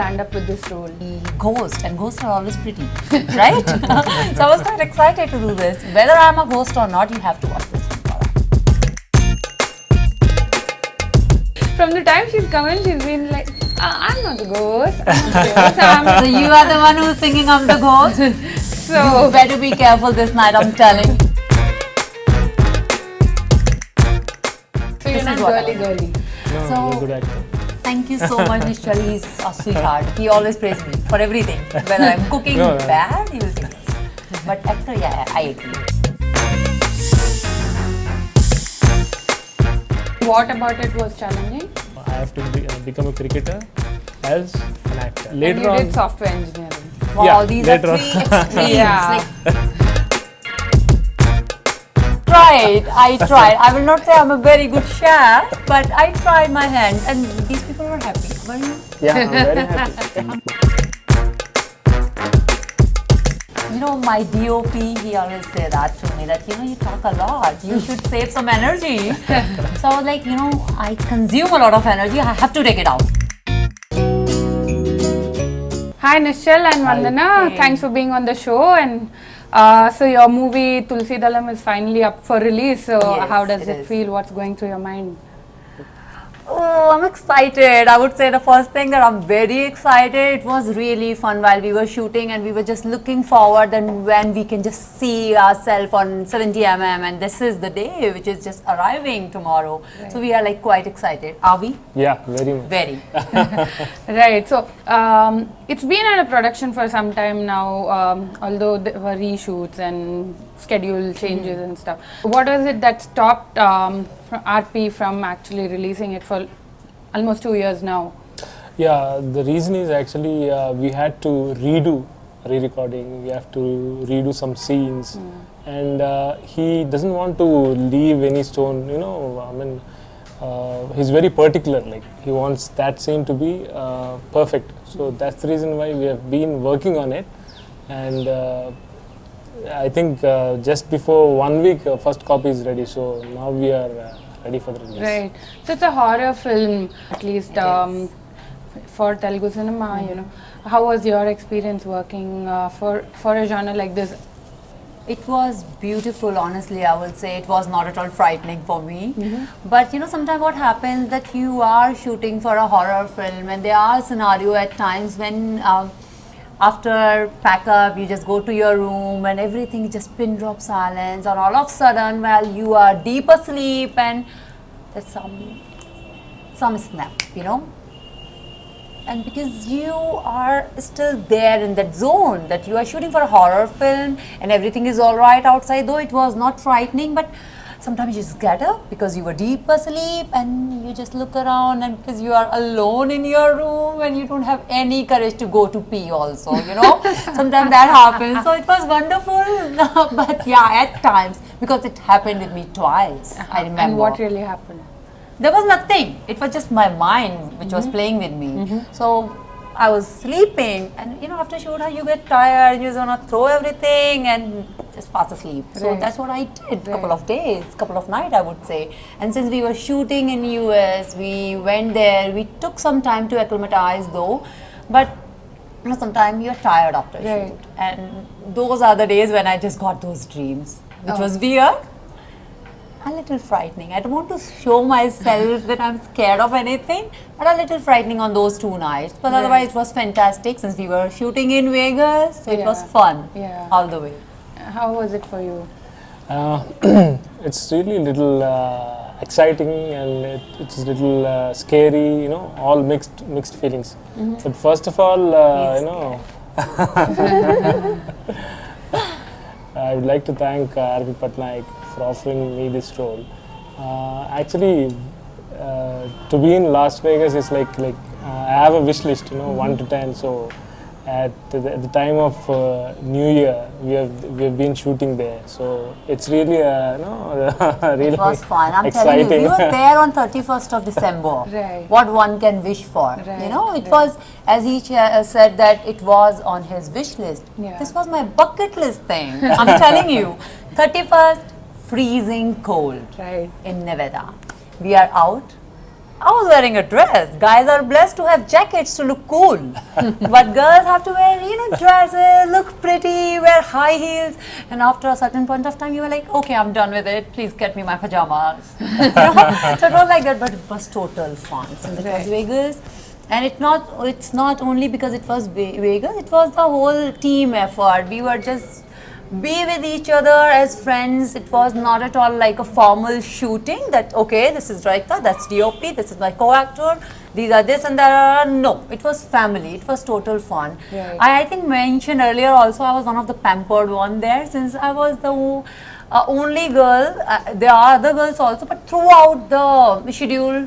land up with this role? Ghost, and ghosts are always pretty, right? So I was quite excited to do this. Whether I'm a ghost or not, you have to watch this one. From the time she's come in, she's been like, I'm not the ghost. So you are the one who's thinking I'm the ghost. So you better be careful this night, I'm telling. So you're not girly. No, So- you're a good actor. Thank you so much, Nischal. He's a sweetheart. He always praises me for everything. Whether I'm cooking No. bad, he will say yes. But actor, yeah, I agree. What about it was challenging? I have to become a cricketer as an actor. And Later you on, did software engineering. Wow, Yeah, these are later on. three extremes. Yeah. I tried. I will not say I'm a very good chef, but I tried my hands, and these people were happy. Were you? yeah, I'm very happy. You know, my DOP, he always say that to me, that, you talk a lot. You should save some energy. So I was like, I consume a lot of energy. I have to take it out. Hi Nischal and Vandana, Hey. thanks for being on the show. And so your movie Tulasidalam is finally up for release. So Yes, how does it it is. feel? What's going through your mind? Oh, I'm excited. I would say the first thing that I'm very excited. It was really fun while we were shooting, and we were just looking forward and when we can just see ourselves on 70mm, and this is the day which is just arriving tomorrow. Right. So we are like quite excited. Are we? Yeah, very much. Very. Right. So it's been under production for some time now, although there were reshoots and schedule changes and stuff. What was it that stopped RP from actually releasing it for almost 2 years now? Yeah, the reason is actually we had to redo re-recording. We have to redo some scenes, and he doesn't want to leave any stone. He's very particular. Like, he wants that scene to be perfect. So that's the reason why we have been working on it, and I think just before 1 week, first copy is ready. So now we are ready for the release. Right. So it's a horror film, at least It for Telugu cinema. How was your experience working for a genre like this? It was beautiful, honestly. I would say it was not at all frightening for me. But sometimes what happens that you are shooting for a horror film, and there are scenarios at times when after pack up, you just go to your room and everything is just pin drop silence, and all of a sudden, while you are deep asleep, and there's some snap, and because you are still there in that zone, that you are shooting for a horror film and everything is all right outside, though it was not frightening, but sometimes you just get up because you were deep asleep and you just look around, and because you are alone in your room and you don't have any courage to go to pee also, sometimes that happens. So it was wonderful, but yeah, at times, because it happened with me twice, I remember. And what really happened? There was nothing. It was just my mind which was playing with me. So I was sleeping, and after shoot you get tired, you just want to throw everything and just fast asleep. So Right. that's what I did. Right. Couple of days, couple of nights, I would say. And since we were shooting in US, we went there. We took some time to acclimatize though, but sometimes you're tired after Right. shoot. And those are the days when I just got those dreams, which was weird. A little frightening. I don't want to show myself that I'm scared of anything, but a little frightening on those 2 nights. But otherwise, it was fantastic since we were shooting in Vegas. So it was Yeah. fun Yeah. all the way. How was it for you? It's really a little exciting, and it's a little scary, all mixed feelings. But first of all, I would like to thank R.P.Patnayak for offering me this role. Actually, to be in Las Vegas is like I have a wish list, 1 to 10. So at the time of New Year, we have been shooting there. So it's really really It was fun. I'm exciting. telling you, we were there on 31st of December. Right. What one can wish for. Right, It was, as he said, that it was on his wish list. Yeah. This was my bucket list thing. I'm telling you, 31st, freezing cold Right. in Nevada. We are out I was wearing a dress. Guys are blessed to have jackets to look cool. But girls have to wear, dresses, look pretty, wear high heels. And after a certain point of time, you were like, okay, I'm done with it. Please get me my pajamas. So it was like that, but it was total fun. Since it was Vegas. And it's not only because it was Vegas, it was the whole team effort. We were just be with each other as friends. It was not at all like a formal shooting that, okay, this is Raika, that's DOP, this is my co-actor, these are this and that. No, it was family. It was total fun. Right. I think mentioned earlier also, I was one of the pampered one there since I was the only girl. There are other girls also, but throughout the schedule,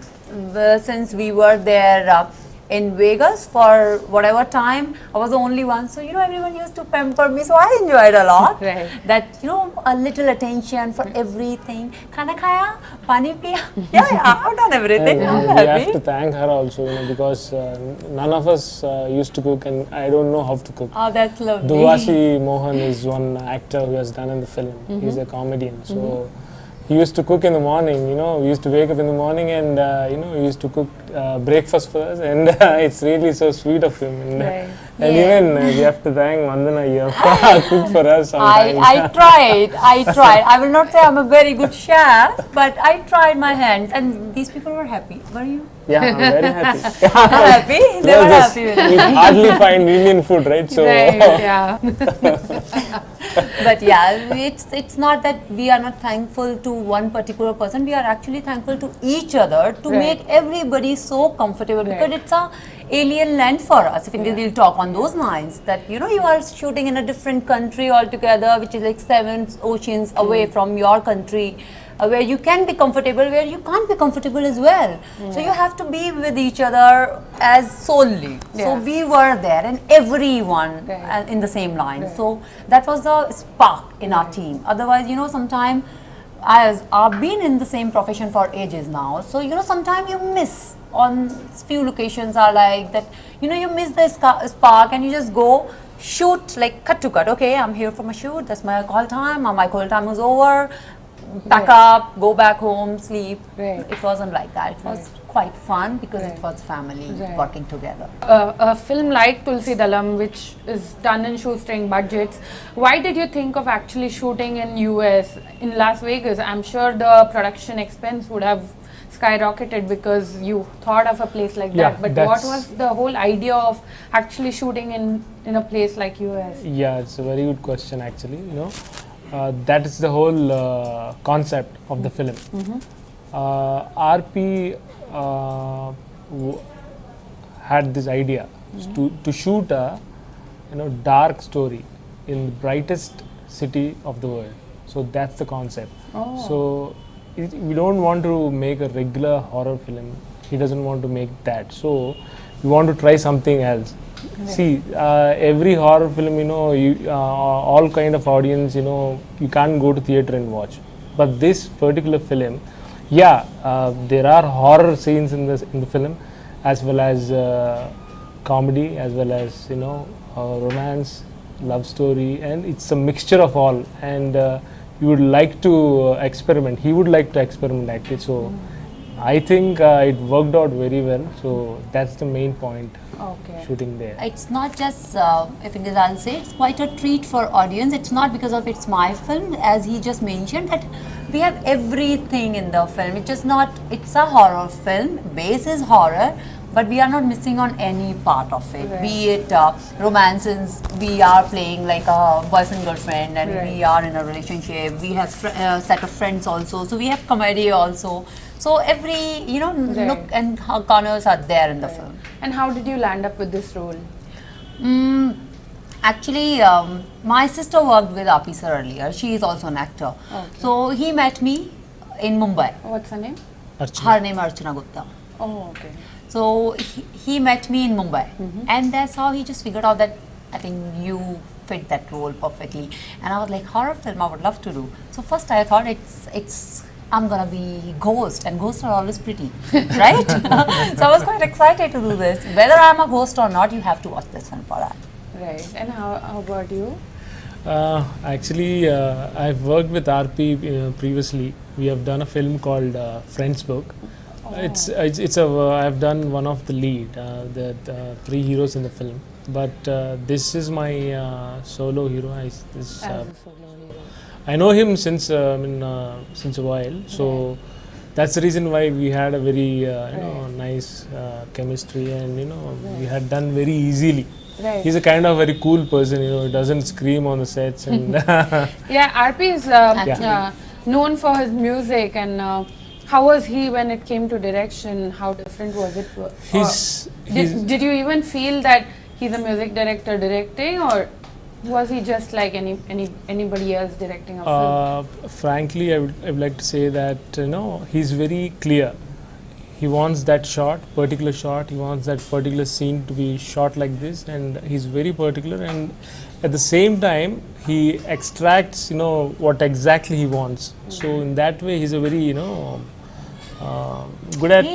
since we were there in Vegas for whatever time, I was the only one. So, everyone used to pamper me. So, I enjoyed a lot. Right. That, a little attention for everything. Khana khaya? Pani piya? Yeah, I've done everything. And I'm we happy. have to thank her also, because none of us used to cook, and I don't know how to cook. Oh, that's lovely. Duvasi Mohan is one actor who has done in the film. He's a comedian. So he used to cook in the morning, we used to wake up in the morning and, he used to cook breakfast for us, and it's really so sweet of him. And, Right. and even we have to thank Vandana here for cook for us sometimes. I tried. I will not say I'm a very good chef, but I tried my hands, and these people were happy. Were you? Yeah, I'm very happy. Happy? They were happy with We me. hardly find Indian food, right? So Right, yeah. But yeah, it's not that we are not thankful to one particular person. We are actually thankful to each other to Right. make everybody so comfortable, because Right. it's a alien land for us. If we'll talk on those lines, that you are shooting in a different country altogether, which is like 7 oceans away from your country. Where you can be comfortable, where you can't be comfortable as well. So you have to be with each other as solely. So Yeah. we were there, and everyone Right. in the same line. So that was the spark in our team. Otherwise, sometimes I've been in the same profession for ages now. So sometimes you miss on few locations are like that. You miss the spark, and you just go shoot like cut to cut. Okay, I'm here for my shoot. That's my call time. My call time was over. Pack up, go back home, sleep. Right. It wasn't like that. It was quite fun because it Right. was family Right. working together. A film like Tulasidalam, which is done in shoestring budgets, why did you think of actually shooting in US, in Las Vegas? I'm sure the production expense would have skyrocketed because you thought of a place like Yeah, that. But what that's- was the whole idea of actually shooting in a place like US? yeah, it's a very good question actually. That is the whole concept of the film. RP had this idea to shoot a dark story in the brightest city of the world. So that's the concept. Oh. So we don't want to make a regular horror film. He doesn't want to make that. So we want to try something else. See, every horror film, all kind of audience, you can't go to theater and watch. But this particular film, there are horror scenes in the film, as well as comedy, as well as romance, love story, and it's a mixture of all. And you would like to experiment. He would like to experiment actually. So I think it worked out very well. So that's the main point. Okay. Shooting there. It's not just, if it is, I'll say, it's quite a treat for audience. It's not because of it's my film, as he just mentioned, that we have everything in the film. It's just not, it's a horror film, base is horror, but we are not missing on any part of it. Right. Be it romances, we are playing like a boyfriend girlfriend, and Right. we are in a relationship. We have set of friends also, so we have comedy also. So every nook and corners are there in the film. And how did you land up with this role? Actually, my sister worked with R.P. sir earlier. She is also an actor. Okay. So he met me in Mumbai. What's her name? Her name Archana Gupta. Oh, okay. So he met me in Mumbai, and that's how he just figured out that I think you fit that role perfectly. And I was like, horror film, I would love to do. So first I thought it's I'm gonna be ghost, and ghosts are always pretty, right? So I was quite excited to do this. Whether I'm a ghost or not, you have to watch this film for that. Right. And how about you? Actually, I've worked with RP previously. We have done a film called Friends Book. It's a I've done one of the lead, the three heroes in the film, but this is my solo hero. I know him since since a while, so that's the reason why we had a very nice chemistry, and we had done very easily. Right. He's a kind of very cool person, he doesn't scream on the sets and Yeah, RP is known for his music, and how was he when it came to direction? How different was it? Did you even feel that he's a music director directing, or was he just like anybody else directing a film? Frankly, I would like to say that he's very clear. He wants that particular shot, he wants that particular scene to be shot like this, and he's very particular, and at the same time he extracts what exactly he wants. So in that way he's a very good at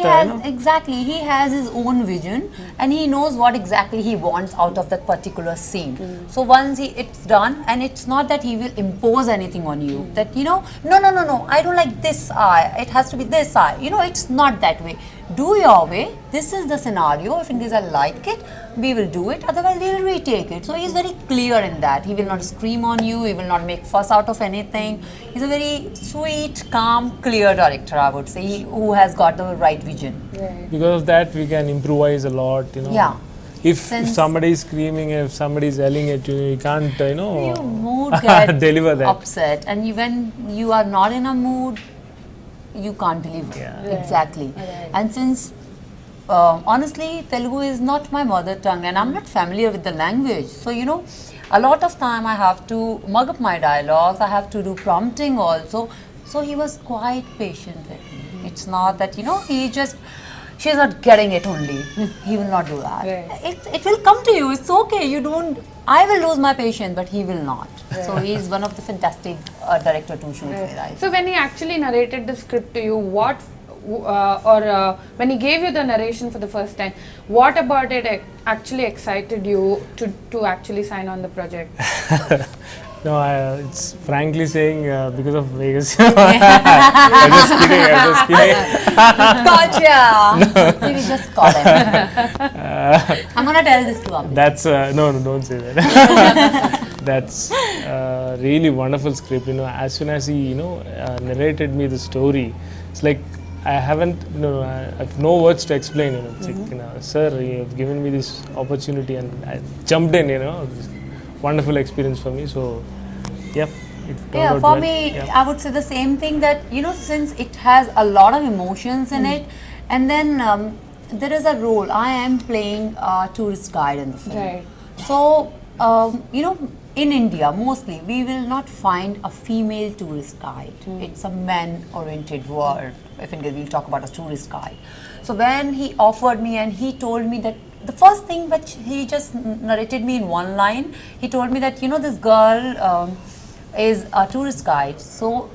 exactly, he has his own vision, and he knows what exactly he wants out of that particular scene. So once it's done, and it's not that he will impose anything on you, that no, I don't like this eye, it has to be this eye, it's not that way. Do your way, this is the scenario, if in case I like it, we will do it, otherwise we will retake it. So he's very clear in that. He will not scream on you, he will not make fuss out of anything. He's a very sweet, calm, clear director, I would say, who has got the right vision. Right. Because of that we can improvise a lot, Yeah. If somebody is screaming, if somebody is yelling at you, you can't your mood gets deliver that. upset, and when you are not in a mood, you can't deliver. Yeah. Exactly. Right. And since honestly Telugu is not my mother tongue, and I'm not familiar with the language, so a lot of time I have to mug up my dialogues, I have to do prompting also. So he was quite patient with me. It's not that she's not getting it only. He will not do that. Right. It will come to you. It's okay. I will lose my patience, but he will not. Right. So he is one of the fantastic director to shoot with. Right. So when he actually narrated the script to you, when he gave you the narration for the first time, what about it actually excited you to actually sign on the project? No, it's frankly saying because of Vegas. I'm just kidding. Gotcha! See, we just caught him. I'm gonna tell this to him. That's no, don't say that. That's really wonderful script. As soon as he narrated me the story, it's like I haven't, I have no words to explain. It's like, sir, you have given me this opportunity, and I jumped in. Wonderful experience for me. So, yep. For me, I would say the same thing, that since it has a lot of emotions in it, and then there is a role. I am playing a tourist guide in the film. Right. So, in India, mostly, we will not find a female tourist guide. It's a man-oriented world, if in case we'll talk about a tourist guide. So when he offered me, and he told me that, the first thing which he just narrated me in one line, he told me that, this girl is a tourist guide. So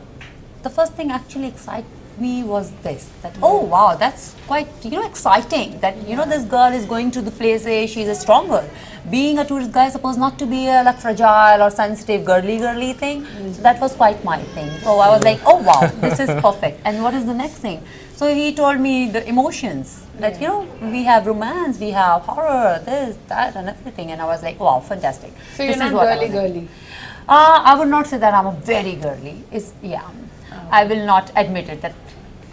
the first thing actually excited me was this, that, oh wow, that's quite, exciting, that, this girl is going to the places, she's a strong girl. Being a tourist guide is supposed not to be a fragile or sensitive, girly thing. So that was quite my thing. So I was like, oh wow, this is perfect. And what is the next thing? So he told me the emotions, that, we have romance, we have horror, this, that, and everything. And I was like, wow, fantastic. So you're not girly? I would not say that I'm a very girly. I will not admit it, that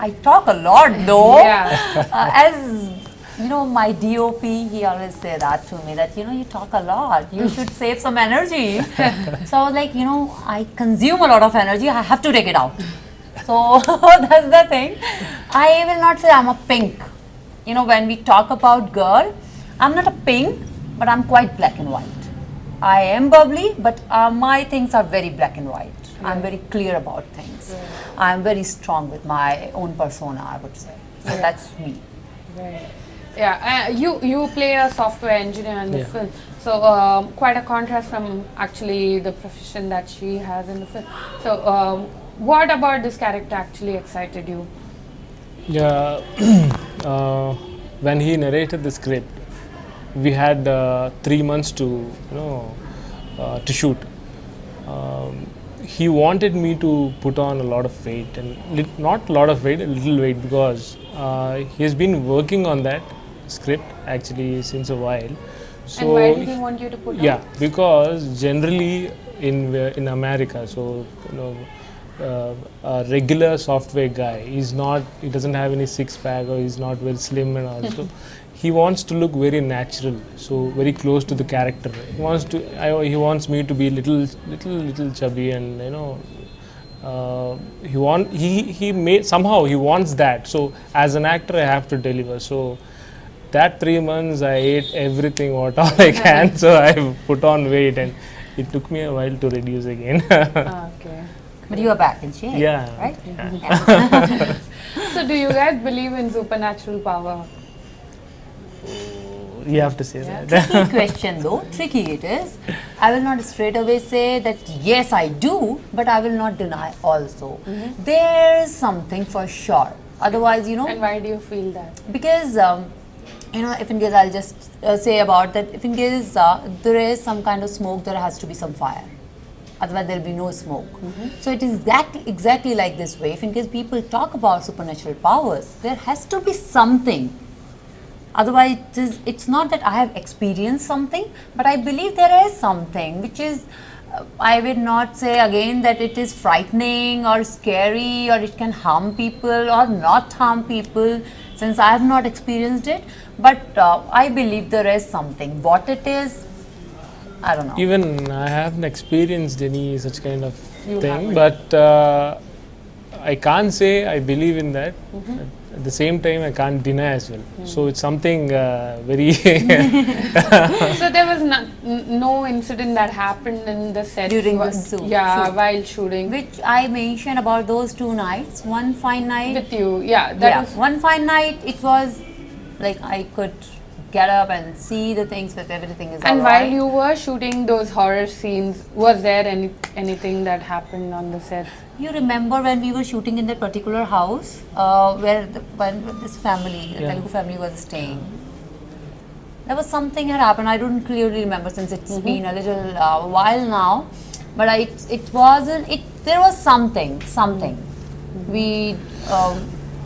I talk a lot though. As my DOP, he always say that to me, that you talk a lot, you should save some energy. So I was like, I consume a lot of energy, I have to take it out. So that's the thing. I will not say I'm a pink. When we talk about girl, I'm not a pink, but I'm quite black and white. I am bubbly, but my things are very black and white. I'm very clear about things. I'm very strong with my own persona, I would say. So that's me. Right. Yeah, you play a software engineer in the film. So quite a contrast from actually the profession that she has in the film. So what about this character actually excited you? Yeah, when he narrated the script, we had 3 months to shoot. he wanted me to put on a lot of weight, and not a lot of weight, a little weight, because he has been working on that script actually since a while. So And why did he want you to put yeah, on? because generally in America, so you know, a regular software guy, he doesn't have any six pack, or he's not very slim and all. So he wants to look very natural, so very close to the character. He wants me to be little chubby, and you know, he wants that. So as an actor, I have to deliver. So that 3 months I ate everything what all I can. So I put on weight, and it took me a while to reduce again. Okay. But you are back in shape, Yeah. right? Yeah. So do you guys believe in supernatural power? You have to say Yeah. that. Tricky question though, tricky it is. I will not straight away say that yes I do, but I will not deny also. There is something for sure. Otherwise, you know, And why do you feel that? because you know, if in case I'll just say about that, if in case there is some kind of smoke, there has to be some fire. Otherwise there will be no smoke. So it is exactly like this way. If in case people talk about supernatural powers, there has to be something. Otherwise it's not that I have experienced something, but I believe there is something which is, I will not say again that it is frightening or scary, or it can harm people or not harm people, since I have not experienced it. But I believe there is something. What it is, I don't know. Even I haven't experienced any such kind of You thing, haven't. but I can't say I believe in that. At the same time, I can't deny as well. So it's something very. So there was no incident that happened in the set During the shoot. while shooting Which I mentioned about those 2 nights. One fine night. with you. Yeah, that Yeah, was. one fine night, it was like I could get up and see the things that everything is And alright. while you were shooting those horror scenes, was there anything that happened on the set? You remember when we were shooting in that particular house when this family, the Yeah. Telugu family was staying. There was something had happened. I don't clearly remember since it's been a little while now. But it wasn't. There was something. We.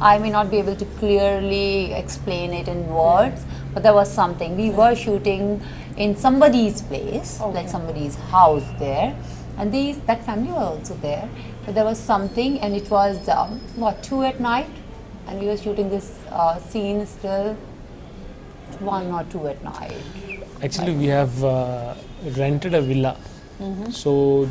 I may not be able to clearly explain it in words, but there was something. We were shooting in somebody's place, like somebody's house there, and that family were also there. But there was something, and it was 2 at night, and we were shooting this scene still 1 or 2 at night. Actually, we have rented a villa. So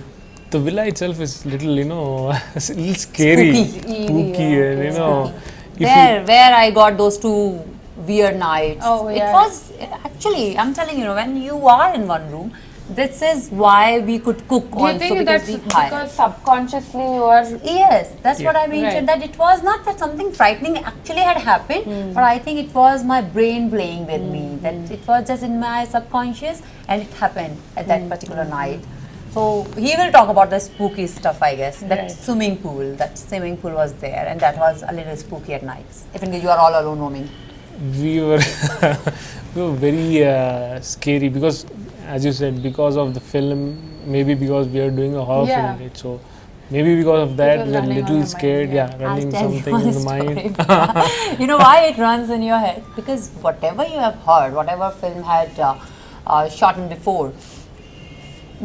the villa itself is little, you know, a little scary, spooky, and you know. Where I got those 2 weird nights. Oh, yeah. It was actually, I'm telling you, when you are in one room, this is why we could cook Do you also, think because that's we hired. because subconsciously you are? Yes, that's what Yeah. I mentioned, Right. that it was not that something frightening actually had happened, but I think it was my brain playing with me, that it was just in my subconscious, and it happened at that particular night. So he will talk about the spooky stuff, I guess. That Right. swimming pool was there, and that was a little spooky at nights. If indeed you are all alone roaming. We were very scary because, as you said, because of the film, maybe because we are doing a horror Yeah. film, right? So maybe because of that, was we are a running on little your scared. mind, Yeah, running I'll tell you something one in the mind. story. You know why it runs in your head? Because whatever you have heard, whatever film had shot in before,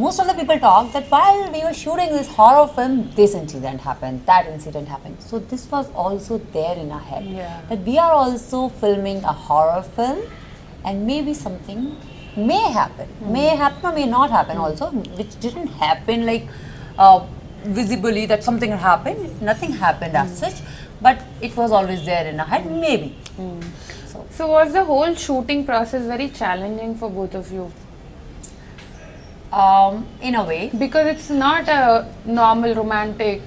most of the people talk that while we were shooting this horror film, this incident happened, that incident happened. So this was also there in our head, Yeah. that we are also filming a horror film, and maybe something may happen or may not happen also, which didn't happen like visibly that something had happened. Nothing happened as such, but it was always there in our head, maybe. So was the whole shooting process very challenging for both of you? In a way. Because it's not a normal romantic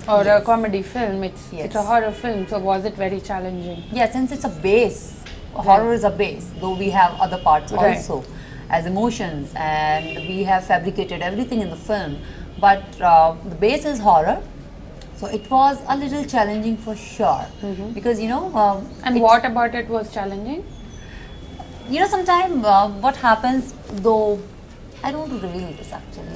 or a comedy film. It's Yes. a horror film. So was it very challenging? Yeah, since it's a base, horror is a base, though we have other parts Right. also as emotions, and we have fabricated everything in the film, but the base is horror, so it was a little challenging for sure, because you know And it's- what about it was challenging? you know, sometimes what happens, though I don't want to reveal this actually.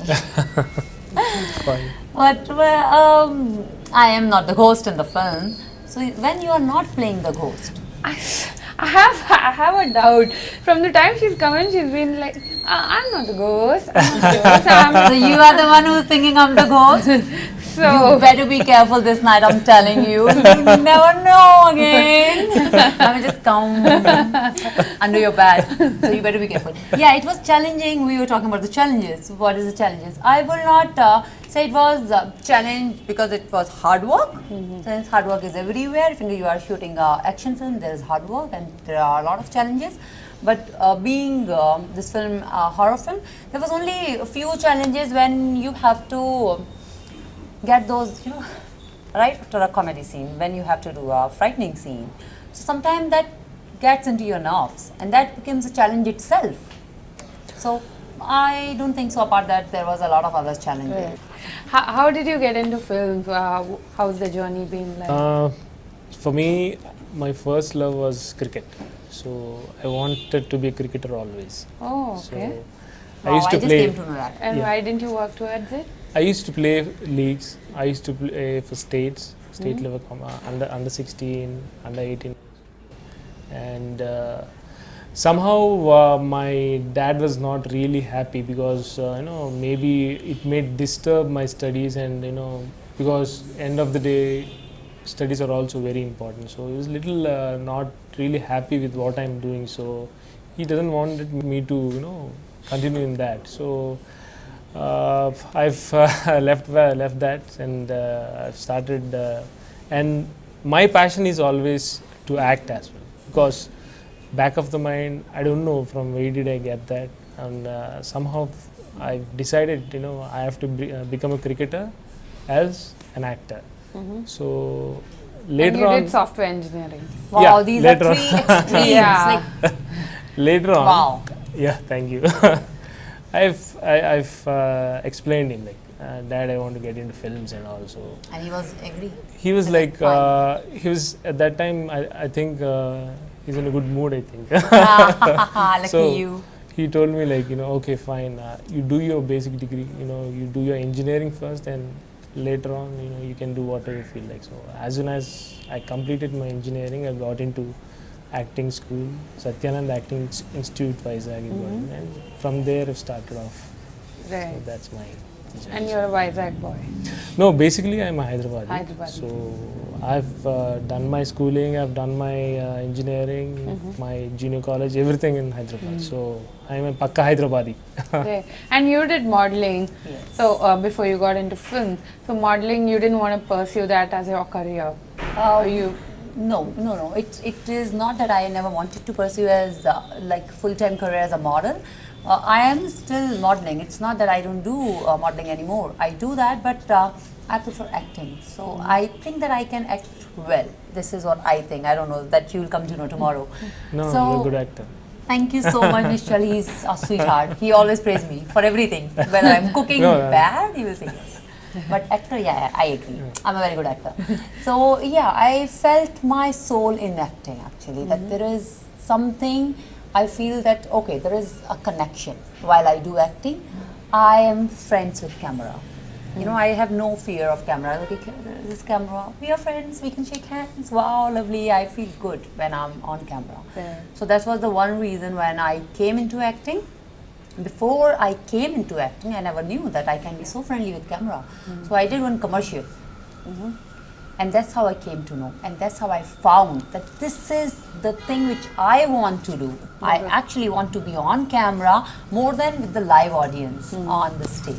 Fine. But I am not the ghost in the film. So when you are not playing the ghost, I have a doubt. From the time she's come in, she's been like, I'm not the ghost. I'm not the ghost. so you are the one who's thinking I'm the ghost. So You better be careful this night, I'm telling you. You never know again. I will just come under your bed. So you better be careful. Yeah, it was challenging. We were talking about the challenges. What is the challenges? I will not say it was a challenge because it was hard work. Since hard work is everywhere. If you are shooting an action film, there is hard work and there are a lot of challenges. But being this film, a horror film, there was only a few challenges when you have to get those, right after a comedy scene, when you have to do a frightening scene. So sometimes that gets into your nerves and that becomes a challenge itself. So I don't think so, apart that there was a lot of other challenges. Right. How did you get into film? How's the journey been like? For me, my first love was cricket. So I wanted to be a cricketer always. Oh, okay. So I used to just play. came to know that. And yeah. why didn't you work towards it? I used to play leagues. I used to play for state level, under 16, under 18, and somehow my dad was not really happy because maybe it may disturb my studies, and because end of the day studies are also very important. So he was little not really happy with what I'm doing. So he doesn't want me to continue in that. So I've left that, and I've started, and my passion is always to act as well, because back of the mind, I don't know from where did I get that, and somehow I've decided I have to become a cricketer as an actor. So later and you on, did software engineering. Wow, Yeah, these are later on. three extremes. Yeah. Like, later on, wow. yeah, thank you. I've explained him, like, Dad, I want to get into films and also. And he was agree. He was Like, like, he was at that time. I think he's in a good mood. I think. Lucky So you. he told me like, okay, fine. You do your basic degree. You do your engineering first, and later on, you can do whatever you feel like. So as soon as I completed my engineering, I got into acting school, Satyanand Acting Institute, Vizag, and from there I started off. Right. So that's my journey. And you're a Vizag boy. No, basically I'm a Hyderabadi. Hyderabadi. So I've done my schooling, I've done my engineering, my junior college, everything in Hyderabad. So I'm a Pakka Hyderabadi. Right. And you did modeling. Yes. So before you got into film, so modeling, you didn't want to pursue that as your career. Or you? No. It is not that I never wanted to pursue as like full-time career as a model. I am still modeling. It's not that I don't do modeling anymore. I do that, but I prefer acting. So I think that I can act well. This is what I think. I don't know, that you'll come to know tomorrow. No, So, you're a good actor. thank you so much, Nischal. He's a sweetheart. He always praises me for everything. Whether I'm cooking bad, he will say yes. But actor, yeah, I agree. I'm a very good actor. So yeah, I felt my soul in acting actually. That there is something, I feel that, okay, there is a connection. While I do acting, I am friends with camera. I have no fear of camera. Like, this camera, we are friends, we can shake hands. Wow, lovely. I feel good when I'm on camera. Yeah. So that was the one reason when I came into acting. Before I came into acting, I never knew that I can be so friendly with camera. So I did one commercial. And that's how I came to know. And that's how I found that this is the thing which I want to do. I actually want to be on camera more than with the live audience on the stage.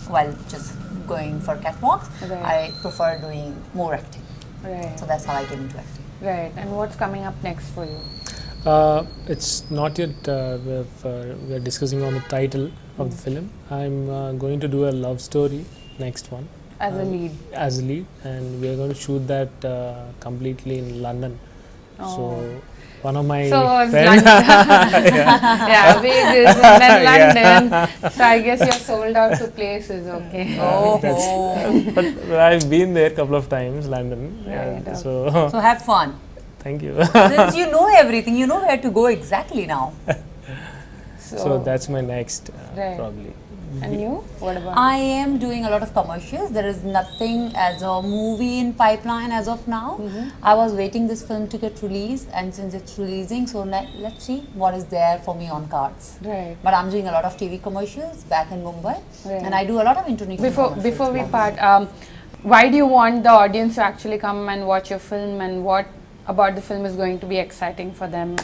While just going for catwalks, Right. I prefer doing more acting. Right. So that's how I came into acting. Right. And what's coming up next for you? It's not yet. We are discussing on the title of the film. I'm going to do a love story, next one. As a lead. As a lead, and we are going to shoot that completely in London. So one of my So friends. London. Yeah, Vegas and then London. So I guess you're sold out to places, okay. But I've been there a couple of times, London. Right, So So have fun. thank you. Since you know everything, you know where to go exactly now. So that's my next Right. probably And you? What about? I am doing a lot of commercials. There is nothing as a movie in pipeline as of now. I was waiting this film to get released, and since it's releasing, so let's see what is there for me on cards. Right. But I'm doing a lot of TV commercials back in Mumbai, Right. and I do a lot of international commercials. Before we part, why do you want the audience to actually come and watch your film, and what about the film is going to be exciting for them?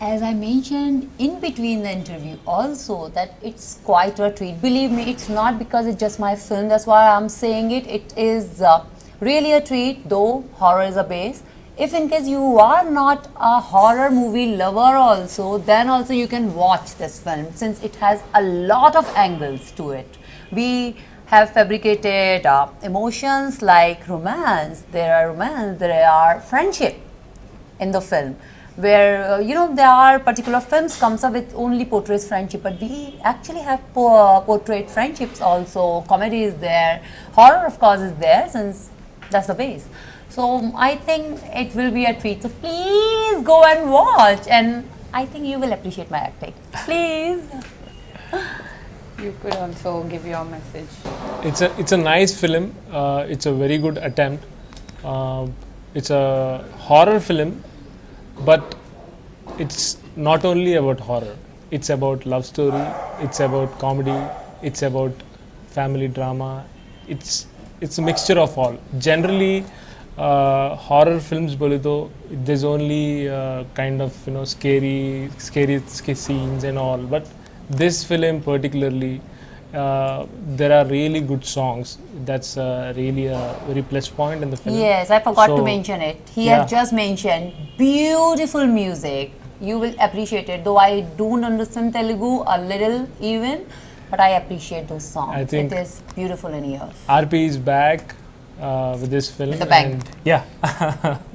As I mentioned in between the interview also, that it's quite a treat. Believe me, it's not because it's just my film, that's why I'm saying it. It is really a treat, though horror is a base. If in case you are not a horror movie lover also, then also you can watch this film, since it has a lot of angles to it. We have fabricated emotions like romance, there are friendship in the film, where there are particular films comes up with only portrays friendship, but we actually have portrayed friendships also. Comedy is there, horror of course is there, since that's the base. So I think it will be a treat, so please go and watch, and I think you will appreciate my acting. Please. You could also give your message. It's a nice film. It's a very good attempt. It's a horror film, but it's not only about horror. It's about love story. It's about comedy. It's about family drama. It's a mixture of all. Generally, horror films bole to there's only kind of scary scenes and all, but this film particularly, there are really good songs. That's really a very plus point in the film. Yes, I forgot to So, mention it. He yeah. had just mentioned beautiful music. You will appreciate it. Though I don't understand Telugu a little even, but I appreciate those songs. I think it is beautiful in ears. RP is back with this film. With the bang. And yeah.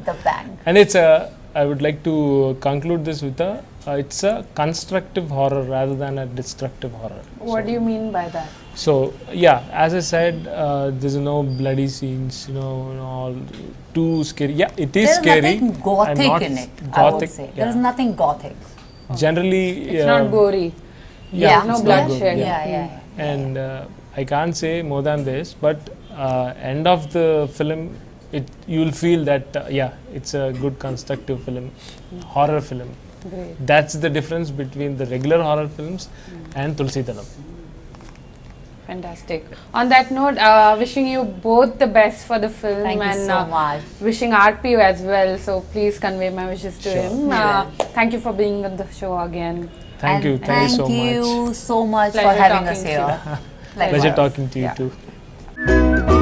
The bang. And I would like to conclude this with it's a constructive horror rather than a destructive horror. What do you mean by that? So yeah, as I said, there's no bloody scenes, all too scary. Yeah, it is There is scary. nothing I'm gothic not in it, I would gothic, say. yeah. There is nothing gothic. Generally, It's not gory. Yeah. There's no it's not bloodshed. gory, Yeah. And I can't say more than this, but end of the film, you'll feel that it's a good constructive film, horror film. Great. That's the difference between the regular horror films and Tulasidalam. Fantastic. On that note, wishing you both the best for the film. Thank you and so much. wishing RP as well. So please convey my wishes to Sure. him. Thank you for being on the show again. Thank you so much. Thank you so much for Pleasure having talking us to here. you. Pleasure talking to you Yeah. too.